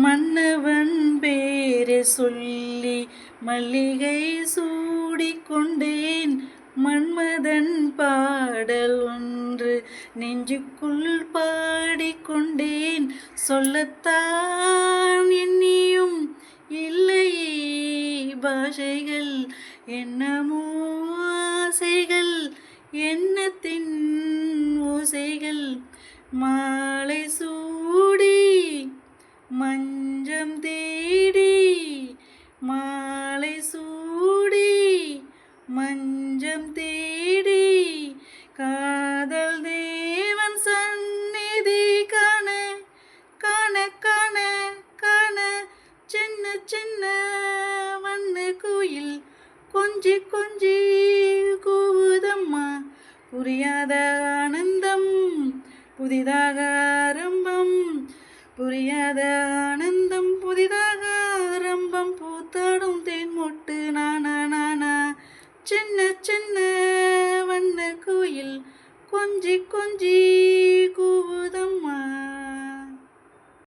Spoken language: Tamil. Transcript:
மன்னவன் பேரை சொல்லி மல்லிகை சூடிக்கொண்டேன். மன்மதன் பாடல் ஒன்று நெஞ்சுக்குள் பாடிக்கொண்டேன். சொல்லத்தான் எண்ணியும் இல்லையே பாஷைகள், என்னமோ ஆசைகள், எண்ணத்தின் ஓசைகள். மாலை சூடி மஞ்சம் தேடி, மாலை சூடி மஞ்சம் தேடி, காதல் தேவன் சந்நிதி காண காண காண காண, சின்ன சின்ன வண்ண குயில் கொஞ்சி கொஞ்சி கூவுதம்மா. புரியாத ஆனந்தம் புதிதாக ஆரம்பம், புரியாத ஆனந்தம் புதிதாக ஆரம்பம். பூத்தாடும் தேன்மொட்டு நானா நானா, சின்ன சின்ன வண்ண குயில் கொஞ்சி கொஞ்சி